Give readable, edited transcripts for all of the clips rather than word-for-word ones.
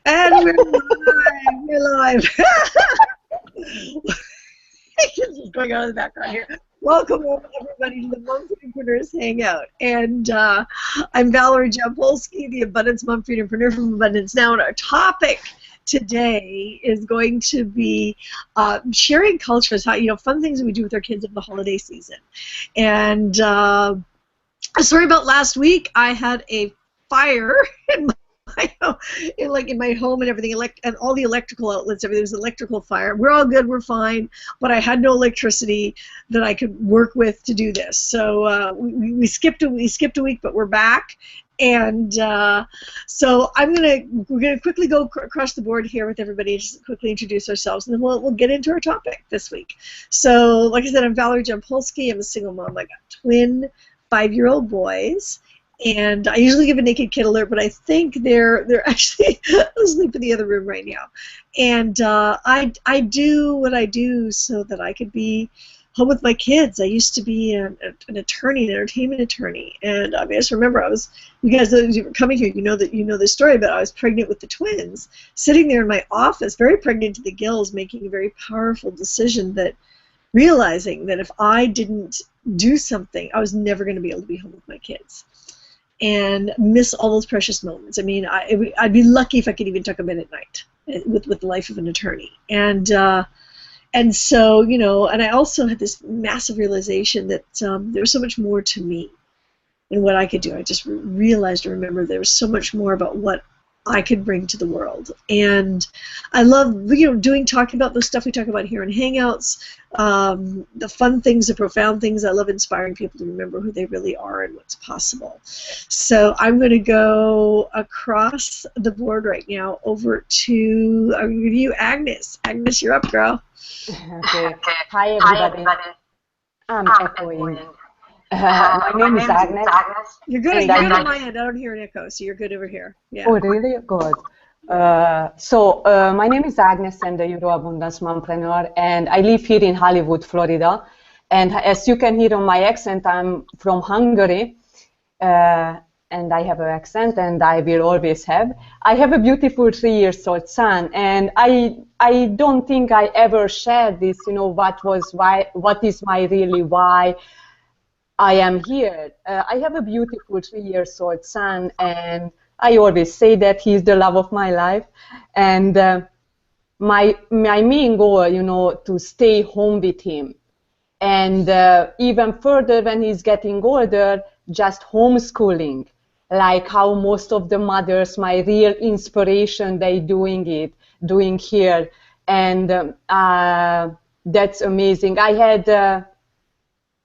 And we're live. We're live. This is going on in the background here. Welcome everybody to the Mum-FreedomPreneurs Hangout. And I'm Valerie Jampolsky, the Abundance Mum-FreedomPreneur from Abundance Now. And our topic today is going to be sharing cultures, how fun things that we do with our kids of the holiday season. And a story about last week, I had a fire in my home and everything, and all the electrical outlets, everything was electrical fire. We're all good, we're fine, but I had no electricity that I could work with to do this. So we skipped a week, but we're back. And so we're gonna quickly go across the board here with everybody, just quickly introduce ourselves, and then we'll get into our topic this week. So, like I said, I'm Valerie Jampolsky. I'm a single mom. I got twin 5-year-old boys. And I usually give a naked kid alert, but I think they're actually asleep in the other room right now. And I do what I do so that I could be home with my kids. I used to be an attorney, an entertainment attorney, and I just remember you guys who were coming here, you know this story, but I was pregnant with the twins, sitting there in my office, very pregnant to the gills, making a very powerful decision, realizing that if I didn't do something, I was never going to be able to be home with my kids and miss all those precious moments. I mean, I'd be lucky if I could even tuck them in at night with the life of an attorney. And so, and I also had this massive realization that there was so much more to me in what I could do. I just realized and remembered there was so much more about what I could bring to the world. And I love, talking about the stuff we talk about here in Hangouts, the fun things, the profound things. I love inspiring people to remember who they really are and what's possible. So I'm going to go across the board right now over to you, Agnes. Agnes, you're up, girl. Okay. Hi, everybody. I'm echoing. My name is Agnes. You're good on my end. I don't hear an echo, so you're good over here. Yeah. Oh, really? Good. My name is Agnes, and you're Abundance Mompreneur, and I live here in Hollywood, Florida. And as you can hear on my accent, I'm from Hungary, and I have an accent, and I will always have. I have a beautiful 3-year-old son, and I don't think I ever shared this. What is my really why I am here. I have a beautiful 3-year-old son, and I always say that he's the love of my life. And my main goal, to stay home with him. And even further, when he's getting older, just homeschooling, like how most of the mothers, my real inspiration, they doing here. And that's amazing. I had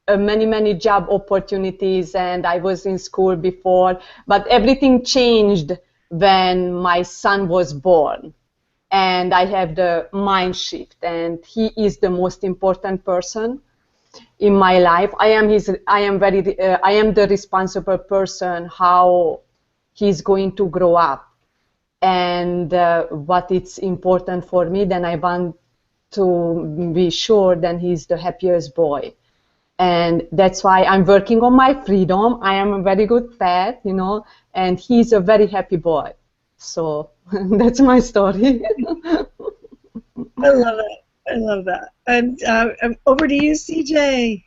many job opportunities, and I was in school before, but everything changed when my son was born, and I have the mind shift, and he is the most important person in my life. I am the responsible person how he's going to grow up, and what it's important for me. Then I want to be sure that he's the happiest boy. And that's why I'm working on my freedom. I am a very good pet, and he's a very happy boy. So that's my story. I love it. I love that. And over to you, CJ.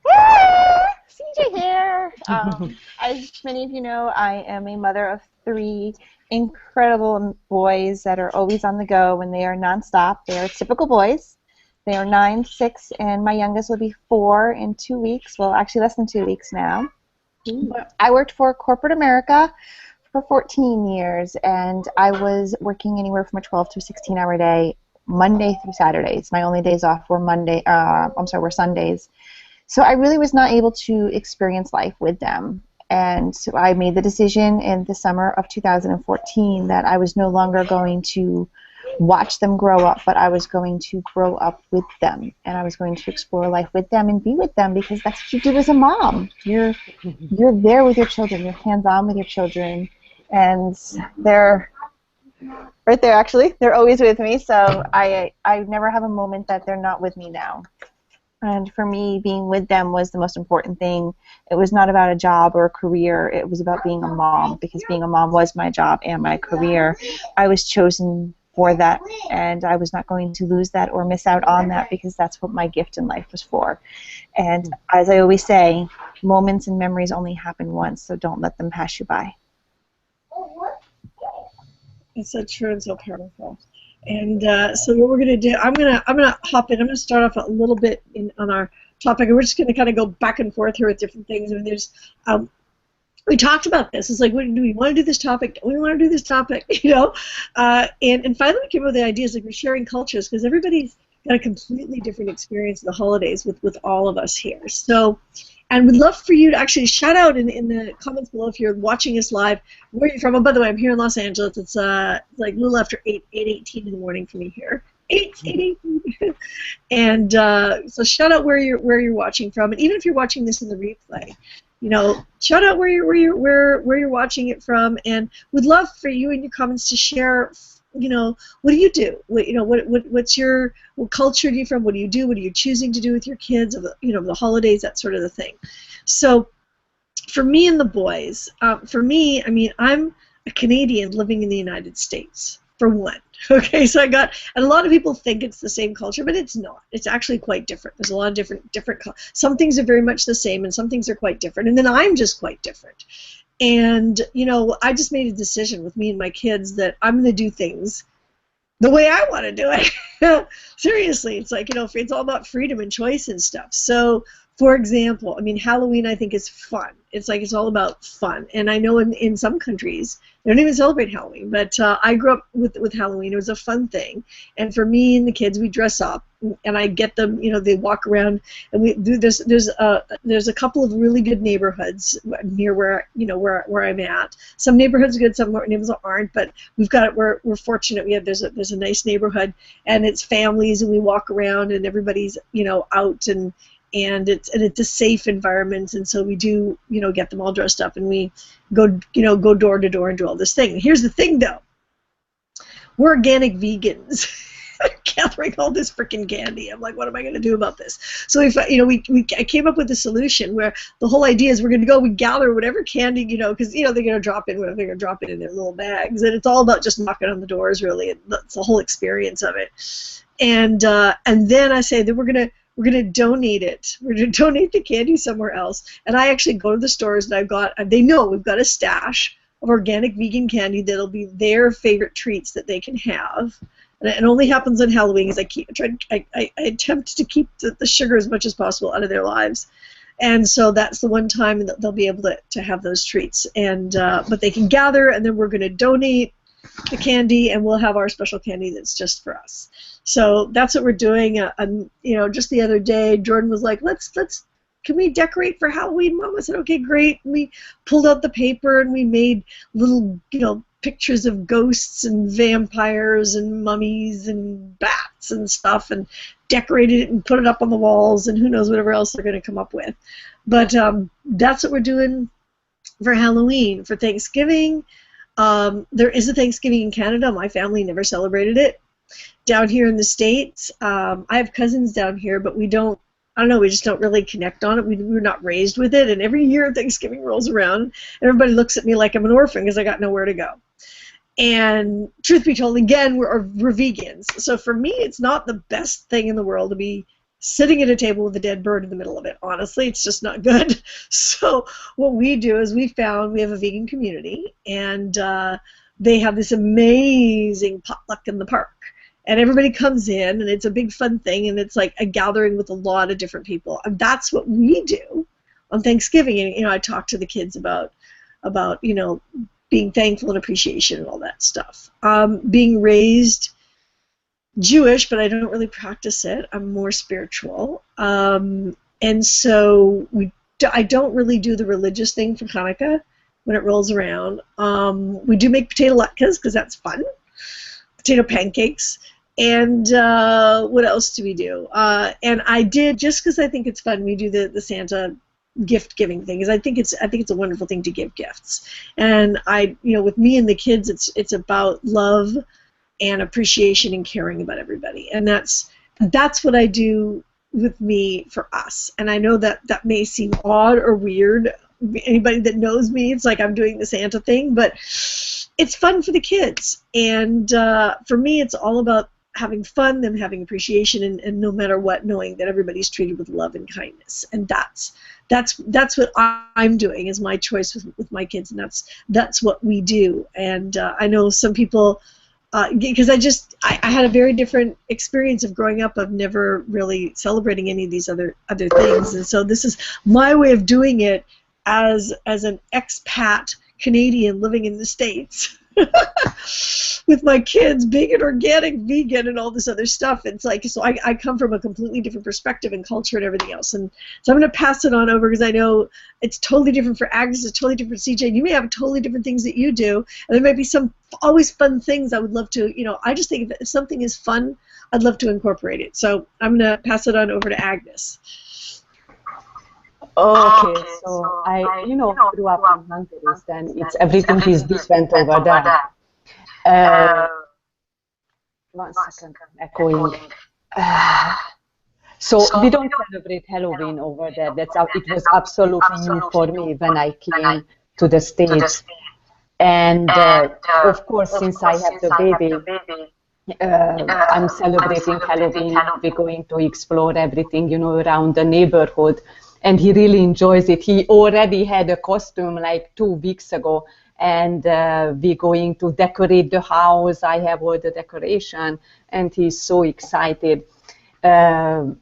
CJ here. As many of you know, I am a mother of 3 incredible boys that are always on the go, and they are nonstop. They are typical boys. They are 9, 6, and my youngest will be 4 in 2 weeks. Well, actually less than 2 weeks now. I worked for corporate America for 14 years, and I was working anywhere from a 12 to 16-hour day, Monday through Saturdays. My only days off were were Sundays. So I really was not able to experience life with them. And so I made the decision in the summer of 2014 that I was no longer going to watch them grow up, but I was going to grow up with them, and I was going to explore life with them and be with them, because that's what you do as a mom. You're there with your children. You're hands-on with your children, and they're right there. Actually, they're always with me. So I never have a moment that they're not with me now. And for me, being with them was the most important thing. It was not about a job or a career. It was about being a mom, because being a mom was my job and my career. I was chosen for that, and I was not going to lose that or miss out on that, because that's what my gift in life was for. And as I always say, moments and memories only happen once, so don't let them pass you by. It's so true and so powerful. And so what we're gonna do, I'm gonna hop in. I'm gonna start off a little bit on our topic, and we're just gonna kind of go back and forth here with different things. I mean, there's we talked about this. It's like, do we want to do this topic? Don't we want to do this topic? You know, and finally we came up with the ideas, like we're sharing cultures, because everybody's got a completely different experience of the holidays with all of us here. So, and we'd love for you to actually shout out in the comments below if you're watching us live, where you're from. Oh, by the way, I'm here in Los Angeles. It's like a little after 8:18 in the morning for me here. 8:18. And so shout out where you're watching from, and even if you're watching this in the replay, you know, shout out where you're watching it from, and we'd love for you in your comments to share. You know, what do you do? What culture are you from? What do you do? What are you choosing to do with your kids? You know, the holidays, that sort of the thing. So, for me and the boys, for me, I mean, I'm a Canadian living in the United States, for one. Okay, so and a lot of people think it's the same culture, but it's not. It's actually quite different. There's a lot of different. Some things are very much the same, and some things are quite different. And then I'm just quite different. And, you know, I just made a decision with me and my kids that I'm going to do things the way I want to do it. Seriously, it's like, you know, it's all about freedom and choice and stuff. So, for example, I mean, Halloween I think is fun. It's like it's all about fun. And I know in some countries they don't even celebrate Halloween, but I grew up with Halloween. It was a fun thing. And for me and the kids, we dress up, and I get them, you know, they walk around, and we do there's a couple of really good neighborhoods near where, you know, where I'm at. Some neighborhoods are good, some neighborhoods aren't, but we're fortunate. There's a nice neighborhood, and it's families, and we walk around, and everybody's, you know, out, and it's a safe environment, and so we do, you know, get them all dressed up, and we go door to door and do all this thing. Here's the thing, though, we're organic vegans. Gathering all this freaking candy. I'm like, what am I going to do about this? So I came up with a solution where the whole idea is we gather whatever candy, you know, because, you know, they're going to drop in whatever they're going to drop in their little bags, and it's all about just knocking on the doors, really. That's the whole experience of it. And then I say that we're gonna donate it. We're gonna donate the candy somewhere else. And I actually go to the stores, and they know we've got a stash of organic vegan candy that'll be their favorite treats that they can have. And it only happens on Halloween, because I attempt to keep the sugar as much as possible out of their lives. And so that's the one time that they'll be able to have those treats. And but they can gather, and then we're going to donate the candy, and we'll have our special candy that's just for us. So that's what we're doing. You know, just the other day, Jordan was like, can we decorate for Halloween, Mom? I said, okay, great. And we pulled out the paper, and we made little, you know, pictures of ghosts and vampires and mummies and bats and stuff, and decorated it and put it up on the walls, and who knows whatever else they're going to come up with. But that's what we're doing for Halloween. For Thanksgiving, there is a Thanksgiving in Canada. My family never celebrated it. Down here in the States, I have cousins down here, but we just don't really connect on it. We were not raised with it, and every year Thanksgiving rolls around, everybody looks at me like I'm an orphan because I got nowhere to go. And truth be told, again, we're vegans. So for me, it's not the best thing in the world to be sitting at a table with a dead bird in the middle of it. Honestly, it's just not good. So what we do is we have a vegan community, and they have this amazing potluck in the park. And everybody comes in, and it's a big fun thing, and it's like a gathering with a lot of different people. And that's what we do on Thanksgiving. And, you know, I talk to the kids about you know, being thankful and appreciation and all that stuff. Being raised Jewish, but I don't really practice it. I'm more spiritual. And so I don't really do the religious thing for Hanukkah when it rolls around. We do make potato latkes because that's fun. Potato pancakes. And what else do we do? And I did, just because I think it's fun, we do the Santa gift giving thing, because I think it's a wonderful thing to give gifts. And you know, with me and the kids, it's about love and appreciation and caring about everybody. And that's what I do with me for us. And I know that that may seem odd or weird. Anybody that knows me, it's like I'm doing the Santa thing, but it's fun for the kids. And for me, it's all about having fun, them having appreciation, and no matter what, knowing that everybody's treated with love and kindness. And that's what I'm doing, is my choice with my kids, and that's what we do. And I know some people, because I had a very different experience of growing up, of never really celebrating any of these other things, and so this is my way of doing it as an expat Canadian living in the States. With my kids being an organic vegan and all this other stuff. It's like, so I come from a completely different perspective and culture and everything else. And so I'm going to pass it on over, because I know it's totally different for Agnes, it's totally different for CJ. You may have totally different things that you do, and there might be some always fun things I would love to, I just think if something is fun, I'd love to incorporate it. So I'm going to pass it on over to Agnes. Okay, so I, grew up in Hungary, and everything is different over there. 1 second, echoing. So we don't celebrate Halloween over there. It was absolutely new for me when I came to the States. And of course, since I have the baby, I'm celebrating Halloween. We're going to explore everything, around the neighborhood. And he really enjoys it. He already had a costume like 2 weeks ago, and we're going to decorate the house. I have all the decoration, and he's so excited. The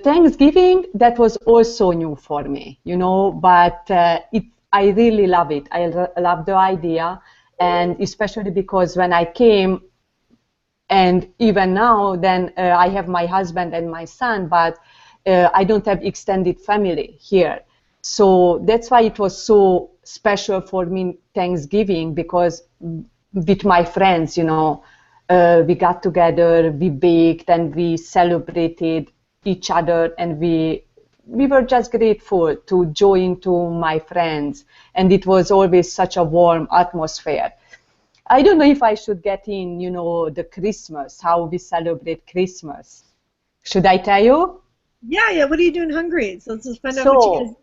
Thanksgiving, that was also new for me, but I really love it. I love the idea, and especially because when I came, and even now, then I have my husband and my son, but I don't have extended family here. So that's why it was so special for me, Thanksgiving, because with my friends, we got together, we baked, and we celebrated each other, and we were just grateful to join to my friends, and it was always such a warm atmosphere. I don't know if I should get in, the Christmas, how we celebrate Christmas. Should I tell you? Yeah. What do you do in Hungary? So let's just find out So, what you guys.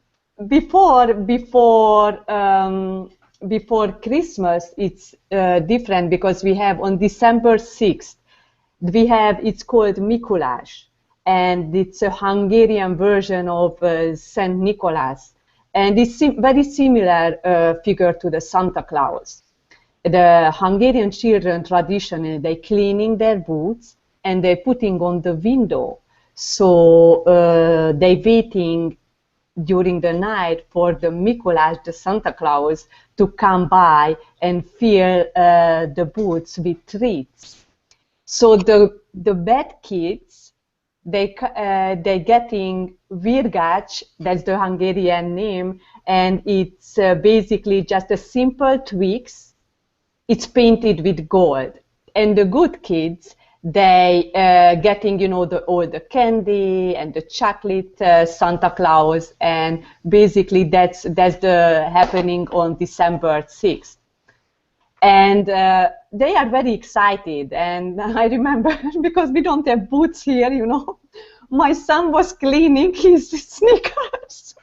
Before Christmas, it's different, because we have on December 6th, it's called Mikulás, and it's a Hungarian version of Saint Nicholas, and it's very similar figure to the Santa Claus. The Hungarian children traditionally, they cleaning their boots and they putting on the window. So they waiting during the night for the Mikulás, the Santa Claus, to come by and fill the boots with treats. So the bad kids, they getting virgács, that's the Hungarian name, and it's basically just a simple twigs. It's painted with gold, and the good kids, they getting, all the candy and the chocolate Santa Claus, and basically that's the happening on December 6th. And they are very excited, and I remember, because we don't have boots here, my son was cleaning his sneakers.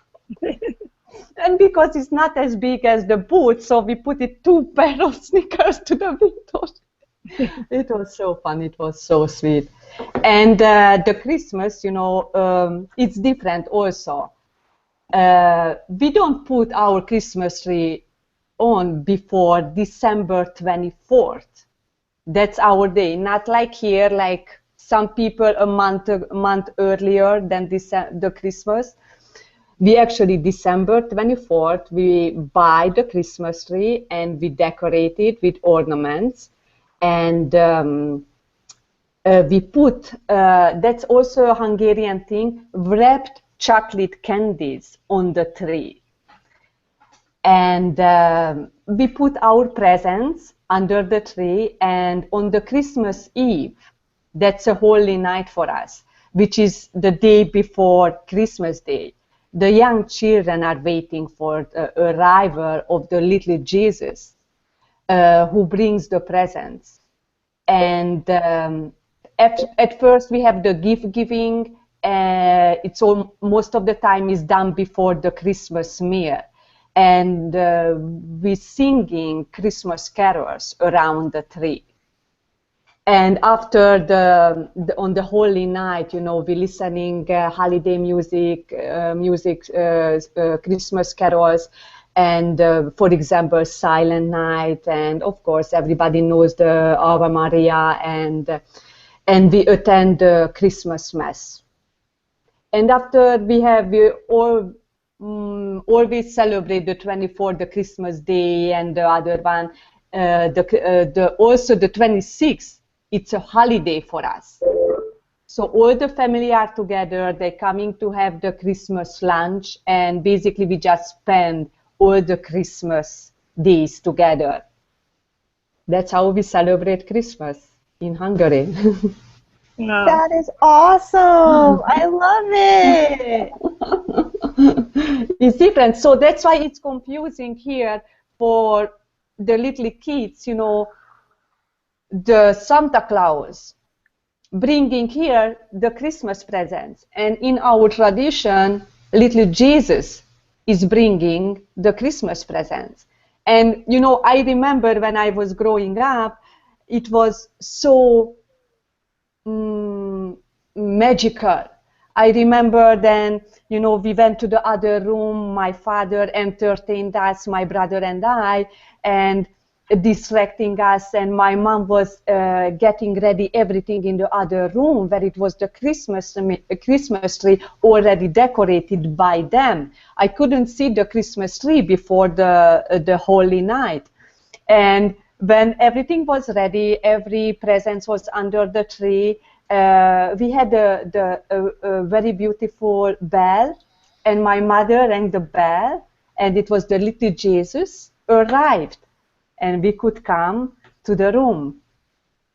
And because it's not as big as the boots, so we put 2 pair of sneakers to the windows. It was so fun. It was so sweet. And the Christmas, it's different also. We don't put our Christmas tree on before December 24th. That's our day. Not like here, like some people a month earlier than the Christmas. We actually, December 24th, we buy the Christmas tree and we decorate it with ornaments. And we put, that's also a Hungarian thing, wrapped chocolate candies on the tree. And we put our presents under the tree, and on the Christmas Eve, that's a holy night for us, which is the day before Christmas Day. The young children are waiting for the arrival of the little Jesus, who brings the presents. And at first we have the gift giving, It's all, most of the time is done before the Christmas meal, and we're singing Christmas carols around the tree. And after on the holy night, we're listening holiday music, Christmas carols, and for example, Silent Night, and of course everybody knows the Ave Maria, and we attend the Christmas Mass. And after we all always celebrate the 24th, the Christmas Day, and the other one, also the 26th. It's a holiday for us. So all the family are together, they're coming to have the Christmas lunch, and basically we just spend all the Christmas days together. That's how we celebrate Christmas in Hungary. Wow. That is awesome. I love it. It's different. So that's why it's confusing here for the little kids, the Santa Claus bringing here the Christmas presents, and in our tradition little Jesus is bringing the Christmas presents. And I remember when I was growing up, it was so magical. I remember then, we went to the other room, my father entertained us, my brother and I, and distracting us, and my mom was getting ready everything in the other room where it was the Christmas tree already decorated by them. I couldn't see the Christmas tree before the holy night. And when everything was ready, every present was under the tree, we had a very beautiful bell, and my mother rang the bell, and it was the little Jesus arrived. And we could come to the room.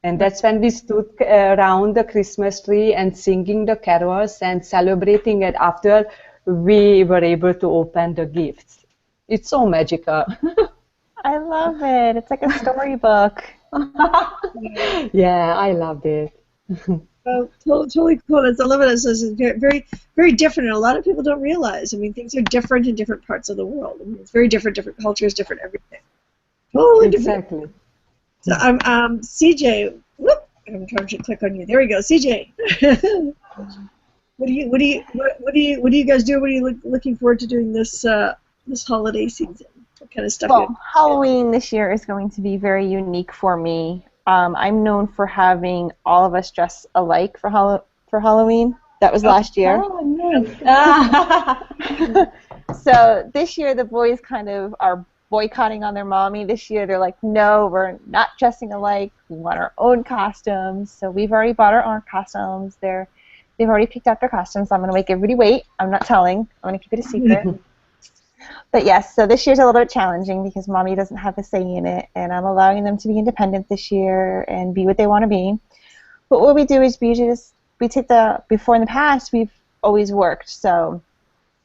And that's when we stood around the Christmas tree and singing the carols and celebrating it after we were able to open the gifts. It's so magical. I love it. It's like a storybook. Yeah, I loved it. Totally cool. I love it. It's very, very different. And a lot of people don't realize. I mean, things are different in different parts of the world. I mean, it's very different cultures, different everything. Totally exactly. Different. So I'm CJ. Whoop! I'm trying to click on you. There we go, CJ. What do you guys do? What are you looking forward to doing this holiday season? What kind of stuff? Well, Halloween this year is going to be very unique for me. I'm known for having all of us dress alike for Halloween. That was last year. Oh, nice. So this year the boys kind of are boycotting on their mommy. This year they're like, no, we're not dressing alike. We want our own costumes. So we've already bought our own costumes. They've already picked out their costumes. I'm going to make everybody wait. I'm not telling. I'm going to keep it a secret. But yes, so this year's a little bit challenging because mommy doesn't have a say in it, and I'm allowing them to be independent this year and be what they want to be. But what we do is we take before in the past we've always worked. So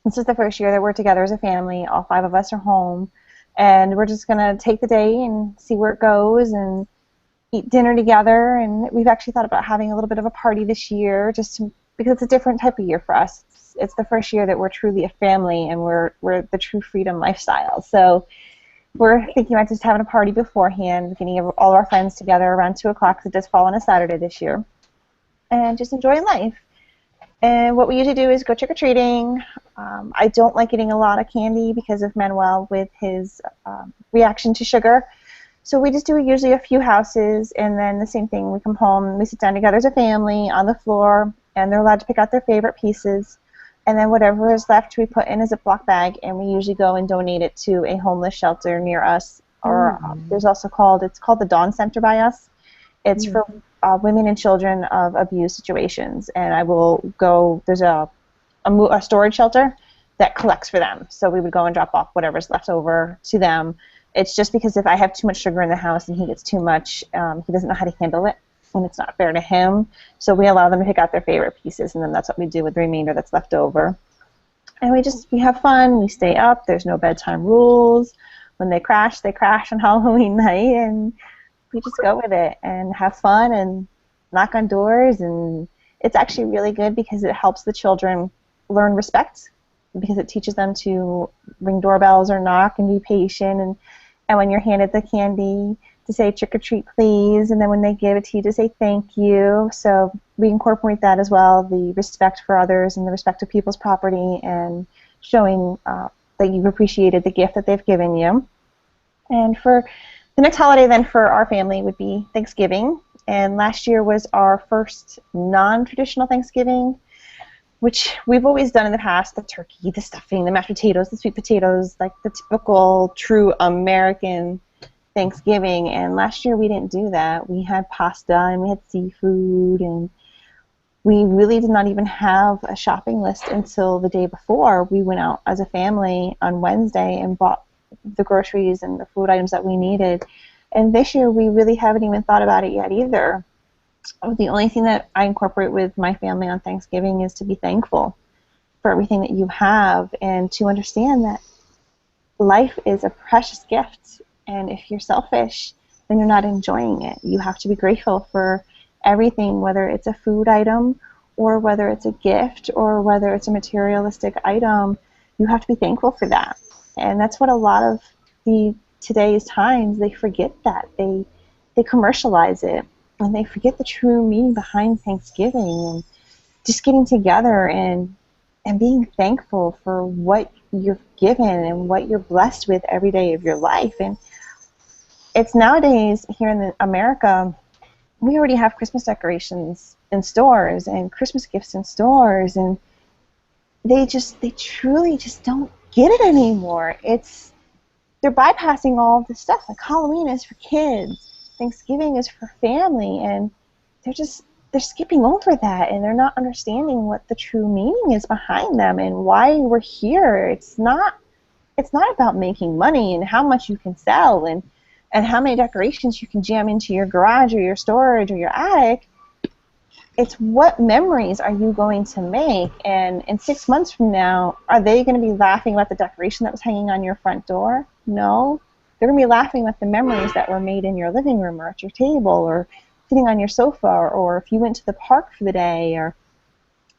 this is the first year that we're together as a family. All 5 of us are home. And we're just going to take the day and see where it goes and eat dinner together. And we've actually thought about having a little bit of a party this year because it's a different type of year for us. It's the first year that we're truly a family and we're the true freedom lifestyle. So we're thinking about just having a party beforehand, getting all of our friends together around 2 o'clock, because it does fall on a Saturday this year, and just enjoying life. And what we usually do is go trick-or-treating. I don't like eating a lot of candy because of Manuel with his reaction to sugar. So we just do usually a few houses, and then the same thing. We come home, we sit down together as a family on the floor, and they're allowed to pick out their favorite pieces. And then whatever is left we put in a Ziploc bag, and we usually go and donate it to a homeless shelter near us. Or there's also it's called the Dawn Center by us. It's for women and children of abuse situations, and I will go. There's a storage shelter that collects for them. So we would go and drop off whatever's left over to them. It's just because if I have too much sugar in the house and he gets too much, he doesn't know how to handle it, and it's not fair to him. So we allow them to pick out their favorite pieces, and then that's what we do with the remainder that's left over. And we have fun. We stay up. There's no bedtime rules. When they crash on Halloween night, and we just go with it and have fun and knock on doors and It's actually really good because it helps the children learn respect, because it teaches them to ring doorbells or knock and be patient, and when you're handed the candy, to say trick or treat please, and then when they give it to you, to say thank you. So we incorporate that as well, the respect for others and the respect of people's property, and showing that you've appreciated the gift that they've given you. And for the next holiday then for our family would be Thanksgiving. And last year was our first non-traditional Thanksgiving, which we've always done in the past: the turkey, the stuffing, the mashed potatoes, the sweet potatoes, like the typical true American Thanksgiving. And last year we didn't do that. We had pasta and we had seafood, and we really did not even have a shopping list until the day before. We went out as a family on Wednesday and bought the groceries and the food items that we needed. And this year we really haven't even thought about it yet either. The only thing that I incorporate with my family on Thanksgiving is to be thankful for everything that you have, and to understand that life is a precious gift, and if you're selfish, then you're not enjoying it. You have to be grateful for everything, whether it's a food item or whether it's a gift or whether it's a materialistic item. You have to be thankful for that. And that's what a lot of today's times, they forget that. They commercialize it, and they forget the true meaning behind Thanksgiving, and just getting together and being thankful for what you're given and what you're blessed with every day of your life. And it's nowadays here in America, we already have Christmas decorations in stores and Christmas gifts in stores, and they truly just don't get it anymore. They're bypassing all of this stuff. Like Halloween is for kids, Thanksgiving is for family, and they're skipping over that, and they're not understanding what the true meaning is behind them and why we're here. It's not about making money and how much you can sell and how many decorations you can jam into your garage or your storage or your attic. It's what memories are you going to make, and in 6 months from now, are they going to be laughing about the decoration that was hanging on your front door? No. They're going to be laughing at the memories that were made in your living room or at your table or sitting on your sofa, or if you went to the park for the day, or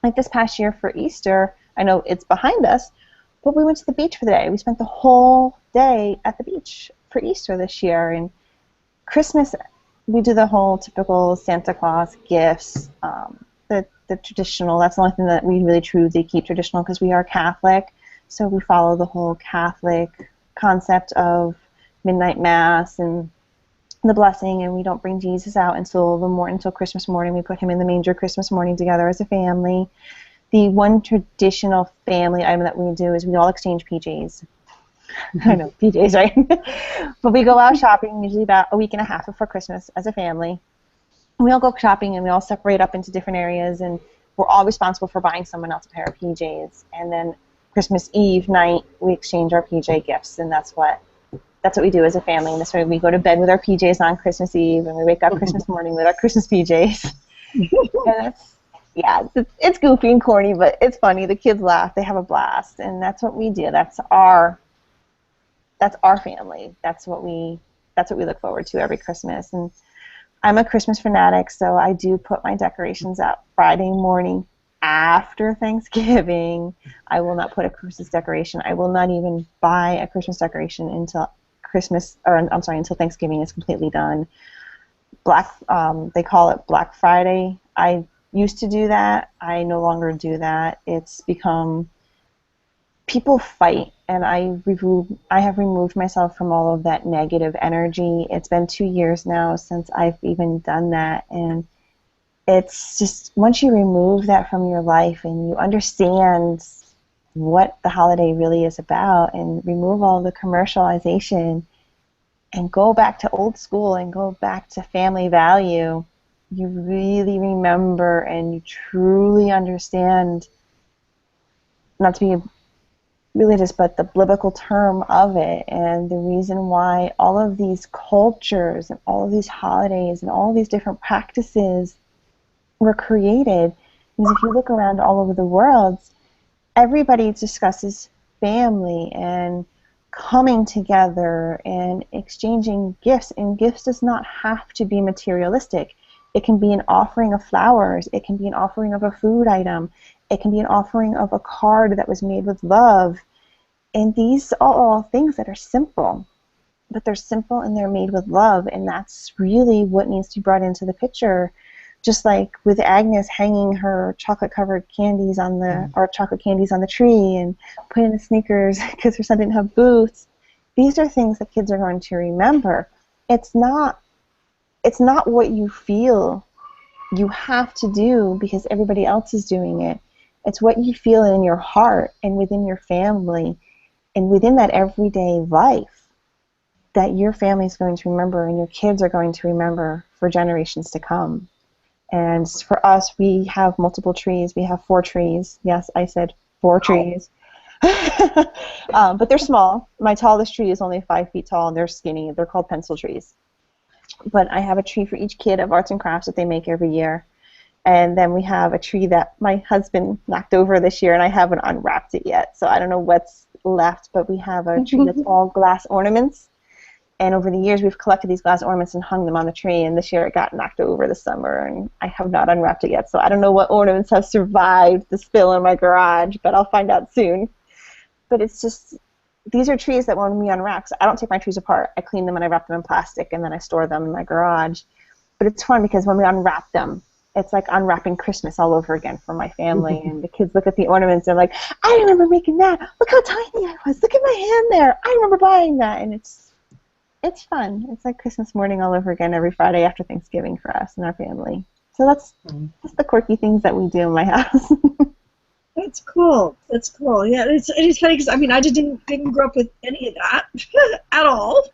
like this past year for Easter. I know it's behind us, but we went to the beach for the day. We spent the whole day at the beach for Easter this year. And Christmas, we do the whole typical Santa Claus gifts, the traditional. That's the only thing that we really truly keep traditional, because we are Catholic, so we follow the whole Catholic concept of midnight mass and the blessing, and we don't bring Jesus out until Christmas morning. We put him in the manger Christmas morning together as a family. The one traditional family item that we do is we all exchange PJs. I know, PJs, right? But we go out shopping usually about a week and a half before Christmas as a family. We all go shopping and we all separate up into different areas, and we're all responsible for buying someone else a pair of PJs. And then Christmas Eve night, we exchange our PJ gifts, and that's what we do as a family. And this way we go to bed with our PJs on Christmas Eve, and we wake up Christmas morning with our Christmas PJs. And it's goofy and corny, but it's funny. The kids laugh. They have a blast, and that's what we do. That's our family. That's what we look forward to every Christmas. And I'm a Christmas fanatic, so I do put my decorations up Friday morning after Thanksgiving. I will not put a Christmas decoration. I will not even buy a Christmas decoration until until Thanksgiving is completely done. They call it Black Friday. I used to do that. I no longer do that. It's become, people fight, and I have removed myself from all of that negative energy. It's been 2 years now since I've even done that, and it's just, once you remove that from your life and you understand what the holiday really is about, and remove all the commercialization and go back to old school and go back to family value, you really remember and you truly understand, not to be religious, but the biblical term of it, and the reason why all of these cultures and all of these holidays and all of these different practices were created. Because if you look around all over the world, everybody discusses family and coming together and exchanging gifts, and gifts does not have to be materialistic. It can be an offering of flowers. It can be an offering of a food item. It can be an offering of a card that was made with love. And these are all things that are simple, but they're simple and they're made with love, and that's really what needs to be brought into the picture. Just like with Agnes hanging her chocolate-covered candies on the, or chocolate candies on the tree, and putting the sneakers because her son didn't have boots. These are things that kids are going to remember. It's not what you feel you have to do because everybody else is doing it. It's what you feel in your heart and within your family and within that everyday life that your family is going to remember and your kids are going to remember for generations to come. And for us, we have multiple trees. We have 4 trees. Yes, I said 4 trees. But they're small. My tallest tree is only 5 feet tall, and they're skinny. They're called pencil trees. But I have a tree for each kid of arts and crafts that they make every year. And then we have a tree that my husband knocked over this year, and I haven't unwrapped it yet. So I don't know what's left, but we have a tree that's all glass ornaments. And over the years, we've collected these glass ornaments and hung them on the tree. And this year, it got knocked over this summer, and I have not unwrapped it yet. So I don't know what ornaments have survived the spill in my garage, but I'll find out soon. But it's just, these are trees that when we unwrap, I don't take my trees apart. I clean them and I wrap them in plastic, and then I store them in my garage. But it's fun because when we unwrap them, it's like unwrapping Christmas all over again for my family. And the kids look at the ornaments, they're like, I remember making that. Look how tiny I was. Look at my hand there. I remember buying that. And it's fun. It's like Christmas morning all over again every Friday after Thanksgiving for us and our family. So that's the quirky things that we do in my house. That's cool. That's cool. Yeah, it's funny because I mean I didn't grow up with any of that at all.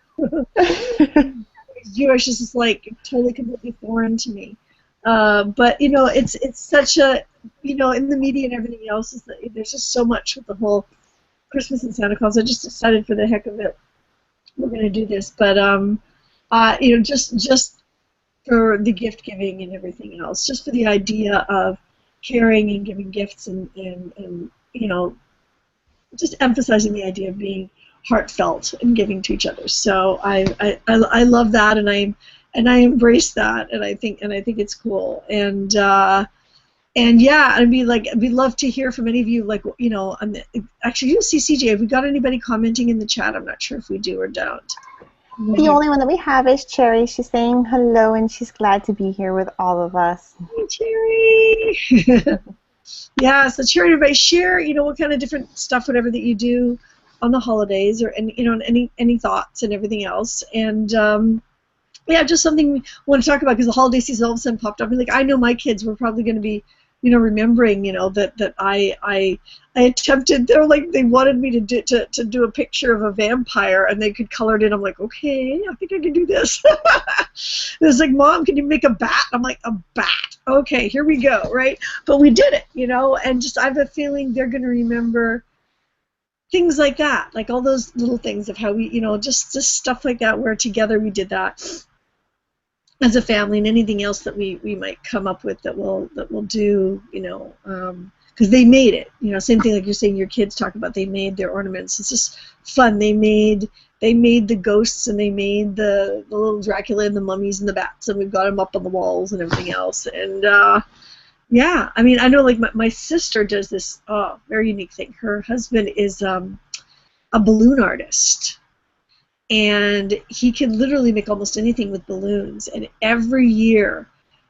Jewish is just like totally completely foreign to me. But you know, it's such a, you know, in the media and everything else is that there's just so much with the whole Christmas and Santa Claus. I just decided for the heck of it we're going to do this, but you know, just for the gift giving and everything else, just for the idea of caring and giving gifts and you know, just emphasizing the idea of being heartfelt and giving to each other. So I love that, and I embrace that, and I think it's cool, and yeah, I'd love to hear from any of you, like, you know, actually, you see CJ, have we got anybody commenting in the chat? I'm not sure if we do or don't. The only one that we have is Cherry. She's saying hello, and she's glad to be here with all of us. Hey, Cherry. Yeah, so Cherry, everybody share, you know, what kind of different stuff, whatever that you do on the holidays, or you know, any thoughts and everything else, and yeah, just something we want to talk about because the holiday season all of a sudden popped up. Like, I know my kids were probably going to be, you know, remembering, you know, that I attempted. They're like, they wanted me to do a picture of a vampire, and they could color it in. I'm like, okay, I think I can do this. It was like, Mom, can you make a bat? I'm like, a bat? Okay, here we go, right? But we did it, you know, and just I have a feeling they're going to remember things like that, like all those little things of how we, you know, just stuff like that where together we did that as a family, and anything else that we might come up with that we'll do, you know, because they made it, you know, same thing like you're saying your kids talk about, they made their ornaments. It's just fun. They made the ghosts, and they made the little Dracula and the mummies and the bats, and we've got them up on the walls and everything else. And yeah, I mean, I know like my sister does this very unique thing. Her husband is a balloon artist, and he can literally make almost anything with balloons, and every year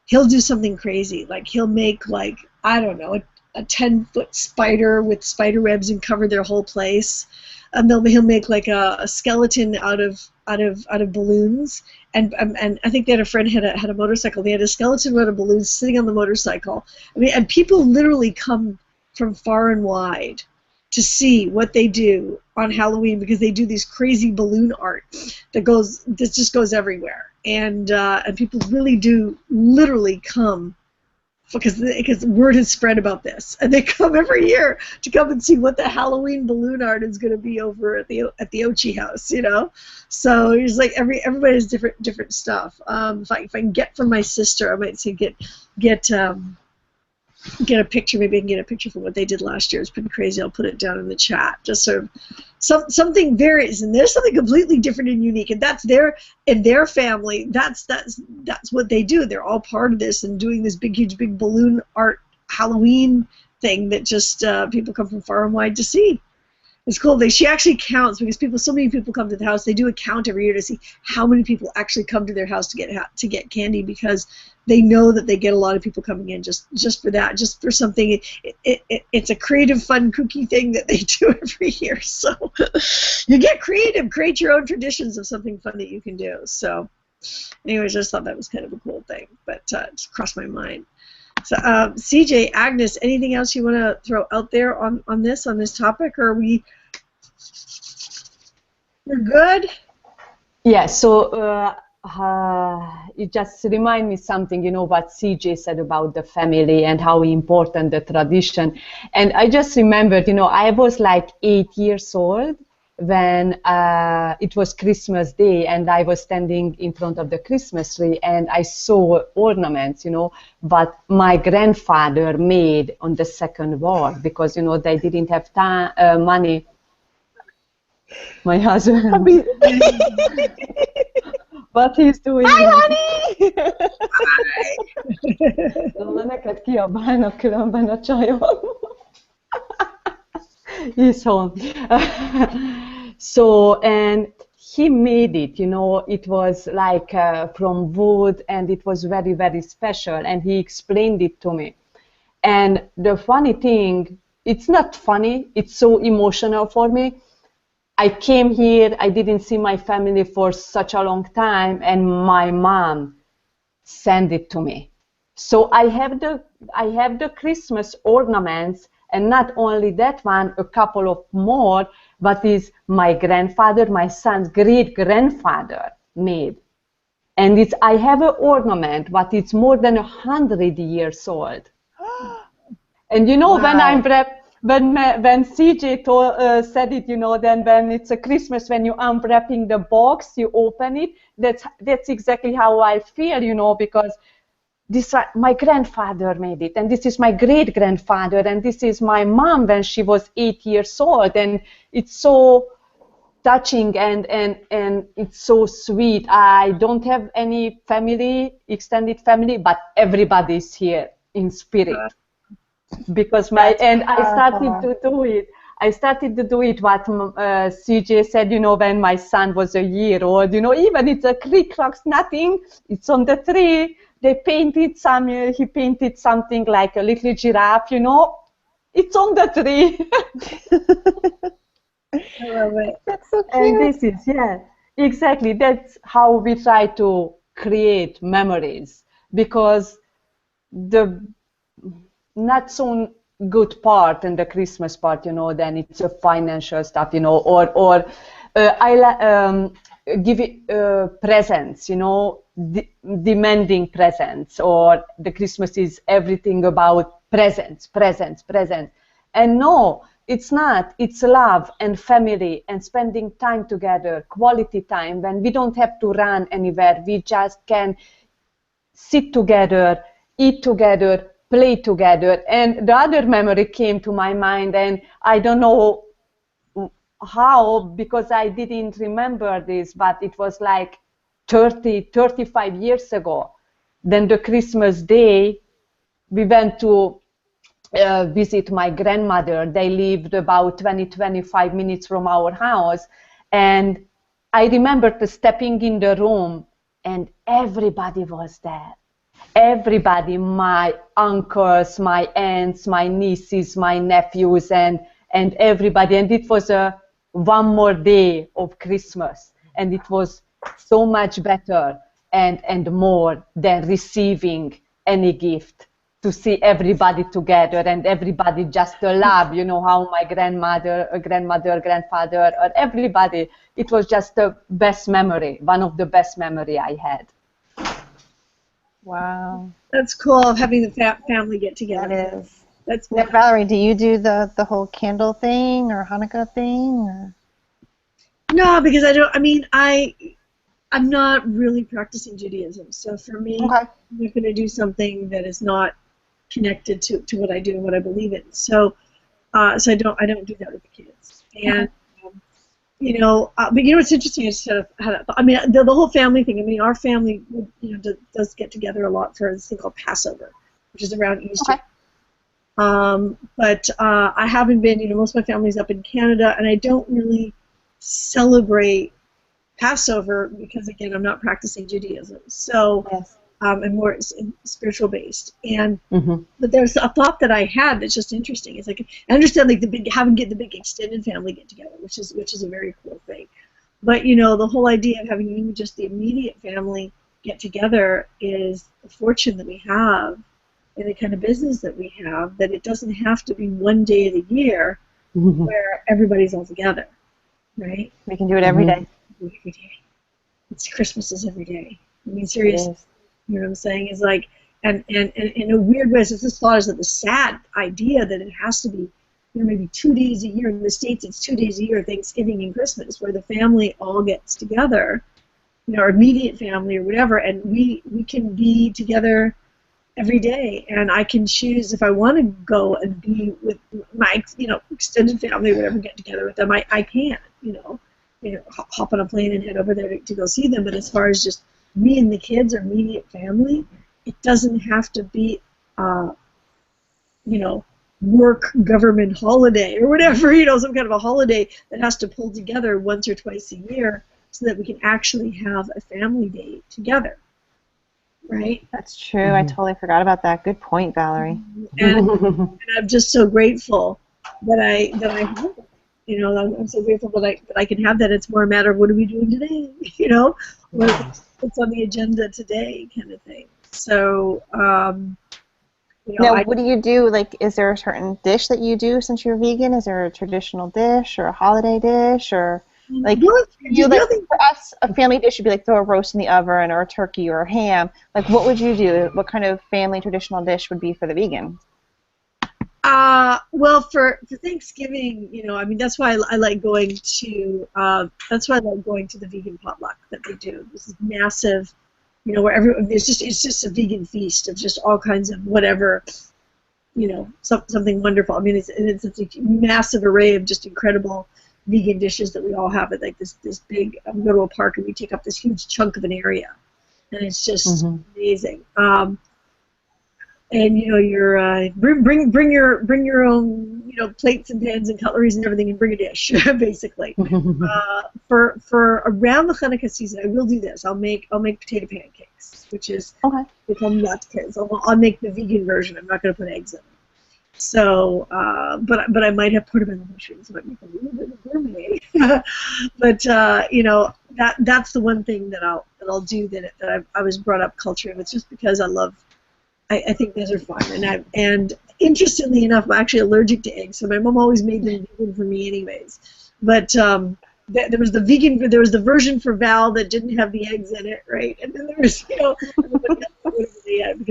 he'll do something crazy. Like, he'll make, like, I don't know, a 10-foot spider with spider webs and cover their whole place. He'll make like a skeleton out of balloons, and I think they had a friend had a motorcycle. They had a skeleton out of balloons sitting on the motorcycle. I mean, and people literally come from far and wide to see what they do on Halloween, because they do these crazy balloon art that just goes everywhere, and people really do literally come because word has spread about this, and they come every year to come and see what the Halloween balloon art is going to be over at the Ochi house, you know. So it's like everybody has different stuff. If I can get from my sister, I might say get get a picture. Maybe I can get a picture from what they did last year. It's pretty crazy. I'll put it down in the chat. Just sort of something varies, and there's something completely different and unique, and that's their family. That's what they do. They're all part of this and doing this huge balloon art Halloween thing that just people come from far and wide to see. It's cool. She actually counts because so many people come to the house. They do a count every year to see how many people actually come to their house to get candy, because they know that they get a lot of people coming in just for that, just for something. It's a creative, fun, kooky thing that they do every year. So you get creative, create your own traditions of something fun that you can do. So anyways, I just thought that was kind of a cool thing, but it just crossed my mind. So, CJ, Agnes, anything else you want to throw out there on this topic, or we're good? Yeah. So it just remind me something, what CJ said about the family and how important the tradition. And I just remembered, I was like 8 years old when it was Christmas Day, and I was standing in front of the Christmas tree, and I saw ornaments, but my grandfather made on the Second War, because they didn't have money. My husband. What he's doing? Hi, honey! Hi. Neked kiabálnak különben a csajom. He's home. So, and he made it, it was like from wood, and it was very, very special, and he explained it to me. And the funny thing, it's not funny, it's so emotional for me. I came here, I didn't see my family for such a long time, and my mom sent it to me. So I have the Christmas ornaments, and not only that one, a couple of more, but is my grandfather, my son's great-grandfather made. And I have an ornament, but it's more than 100 years old. And wow. When CJ said it, then when it's a Christmas, when you're unwrapping the box, you open it, that's exactly how I feel, because my grandfather made it, and this is my great-grandfather, and this is my mom when she was 8 years old, and it's so touching and it's so sweet. I don't have any extended family, but everybody's here in spirit, because I started to do it. I started to do it what CJ said, when my son was a year old, even it's a crick-cracks, nothing, it's on the tree. They painted he painted something like a little giraffe, it's on the tree. I love it. That's so cute. And this is, exactly, that's how we try to create memories, because the not so good part and the Christmas part, then it's a financial stuff, or I give it presents, demanding presents, or the Christmas is everything about presents. And no, it's not. It's love and family and spending time together, quality time, when we don't have to run anywhere. We just can sit together, eat together, play together. And the other memory came to my mind, and I don't know how, because I didn't remember this, but it was like 35 years ago. Then the Christmas Day, we went to visit my grandmother. They lived about 20-25 minutes from our house. And I remember stepping in the room, and everybody was there. Everybody, my uncles, my aunts, my nieces, my nephews, and everybody. And it was one more day of Christmas. And it was so much better and more than receiving any gift, to see everybody together and everybody just love, how my grandmother, grandfather, or everybody, it was just the best memory, one of the best memory I had. Wow. That's cool, having the family get together. That is. That's now, Valerie, do you do the whole candle thing or Hanukkah thing? Or? No, because I'm not really practicing Judaism. So for me, okay. I'm not going to do something that is not connected to what I do and what I believe in. So so I don't do that with the kids. And but what's interesting is sort of the whole family thing. I mean, our family does get together a lot for this thing called Passover, which is around Easter. Okay. But I haven't been. Most of my family's up in Canada, and I don't really celebrate Passover because, again, I'm not practicing Judaism. So Yes. I'm more spiritual based. And but there's a thought that I had that's just interesting. It's like I understand like the big extended family get together, which is a very cool thing. But the whole idea of having even just the immediate family get together is the fortune that we have and the kind of business that we have, that it doesn't have to be one day of the year where everybody's all together, right? We can do it every day. Every day. It's Christmas is every day. I mean, seriously. You know what I'm saying? Is like, and in a weird way, it's this thought is that the sad idea that it has to be, maybe 2 days a year. In the States, it's 2 days a year, Thanksgiving and Christmas, where the family all gets together, our immediate family or whatever, and we can be together every day, and I can choose if I want to go and be with my, extended family or whatever, get together with them. I can, hop on a plane and head over there to go see them. But as far as just me and the kids or immediate family, it doesn't have to be, work government holiday or whatever, some kind of a holiday that has to pull together once or twice a year so that we can actually have a family day together. Right? That's true. I totally forgot about that. Good point, Valerie. And I'm just so grateful that I have it. I'm so grateful that I can have that. It's more a matter of what are we doing today? What's on the agenda today, kind of thing. So, now, what do you do? Like, is there a certain dish that you do since you're vegan? Is there a traditional dish or a holiday dish or? Like, for us, a family dish would be like throw a roast in the oven or a turkey or a ham. Like, what would you do? What kind of family traditional dish would be for the vegan? Well, for Thanksgiving, that's why I like going to the vegan potluck that they do. This is massive, where everyone it's just a vegan feast of just all kinds of whatever, something wonderful. I mean, it's a massive array of just incredible vegan dishes that we all have at like this big. We go to a park and we take up this huge chunk of an area, and it's just amazing. And you're bring your own plates and pans and cutleries and everything, and bring a dish basically. For around the Hanukkah season, I will do this. I'll make potato pancakes, which is become latkes. I'll make the vegan version. I'm not going to put eggs in them. So, but I might have portobello mushrooms. So I might make a little bit of gourmet. But that's the one thing that I'll do that I was brought up culture with, just because I think those are fun, and interestingly enough, I'm actually allergic to eggs, so my mom always made them vegan for me, anyways. But there was the version for Val that didn't have the eggs in it, right? And then there was because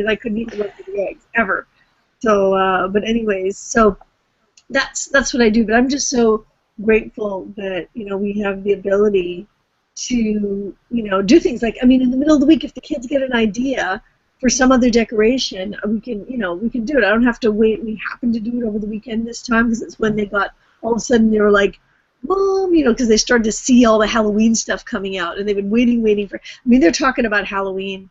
I couldn't eat the rest of the eggs ever. So, but anyways, so that's what I do. But I'm just so grateful that we have the ability to do things like, in the middle of the week, if the kids get an idea for some other decoration, we can do it. I don't have to wait. We happened to do it over the weekend this time because it's when they got, all of a sudden they were like, Mom, because they started to see all the Halloween stuff coming out, and they've been waiting for, they're talking about Halloween,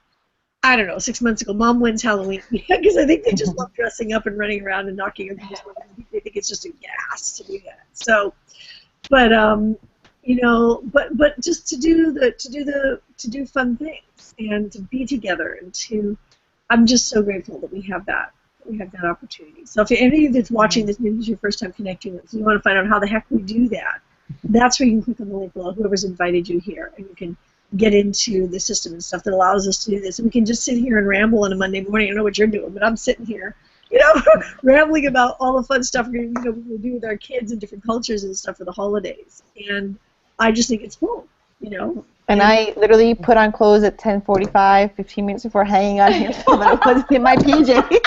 I don't know, 6 months ago. Mom, when's Halloween? Because I think they just love dressing up and running around and knocking on people's windows. They think it's just a gas to do that. So, but but just to do fun things and to be together and I'm just so grateful that we have that opportunity. So if any of you that's watching this, maybe it's your first time connecting with us, you want to find out how the heck we do that, that's where you can click on the link below, whoever's invited you here, and you can get into the system and stuff that allows us to do this. And we can just sit here and ramble on a Monday morning. I don't know what you're doing, but I'm sitting here, rambling about all the fun stuff we do with our kids and different cultures and stuff for the holidays. And I just think it's cool, And I literally put on clothes at 10:45, 15 minutes before hanging out here so that I wasn't in my PJs.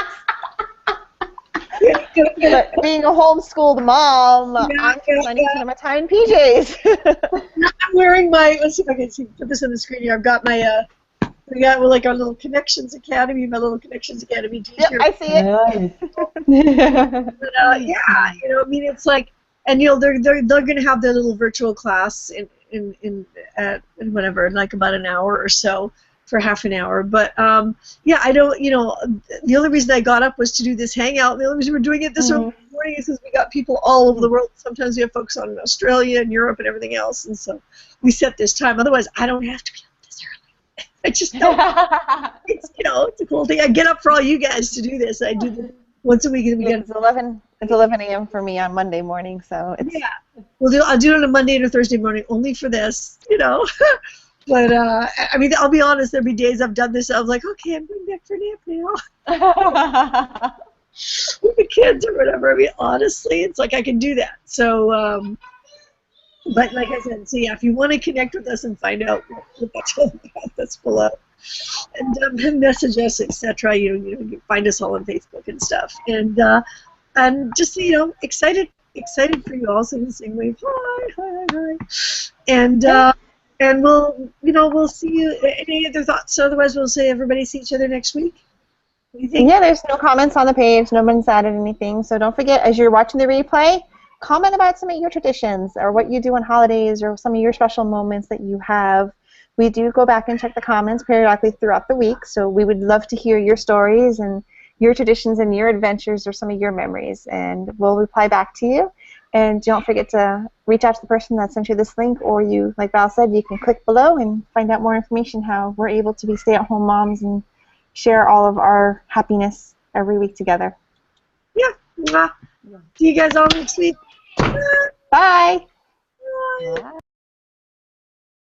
But being a homeschooled mom, I'm spending some of my time in PJs. I'm wearing my, let's see if I can put this on the screen here. I've got my We got like our little Connections Academy, my little Connections Academy teacher. Yep, I see it. But, yeah, you know, I mean, it's like, and you know, they're going to have their little virtual class in whatever, in like about an hour or so, for half an hour. But yeah, I don't, you know, the only reason I got up was to do this hangout. The only reason we're doing it this early in the morning is because we got people all over the world. Sometimes we have folks on in Australia and Europe and everything else, and so we set this time. Otherwise, I don't have to be up this early. I just don't. It's, you know, it's a cool thing. I get up for all you guys to do this. I do this once a week. And we get It's 11 a.m. for me on Monday morning, so it's... Yeah. I'll do it on a Monday and a Thursday morning only for this, you know. But, I mean, I'll be honest, there'll be days I've done this, I was like, okay, I'm going back for a nap now. With the kids or whatever. I mean, honestly, it's like I can do that. So, but like I said, so yeah, if you want to connect with us and find out what that's all about, that's below. And message us, etc. You can find us all on Facebook and stuff. And just, you know, excited for you all. So the same way, hi. And we'll see you. Any other thoughts? Otherwise, we'll say everybody see each other next week. What do you think? Yeah, there's no comments on the page. No one's added anything. So don't forget, as you're watching the replay, comment about some of your traditions or what you do on holidays or some of your special moments that you have. We do go back and check the comments periodically throughout the week, so we would love to hear your stories and your traditions and your adventures or some of your memories, and we'll reply back to you. And don't forget to reach out to the person that sent you this link, or you, like Val said, you can click below and find out more information how we're able to be stay-at-home moms and share all of our happiness every week together. Yeah. See you guys all next week. Bye. Bye.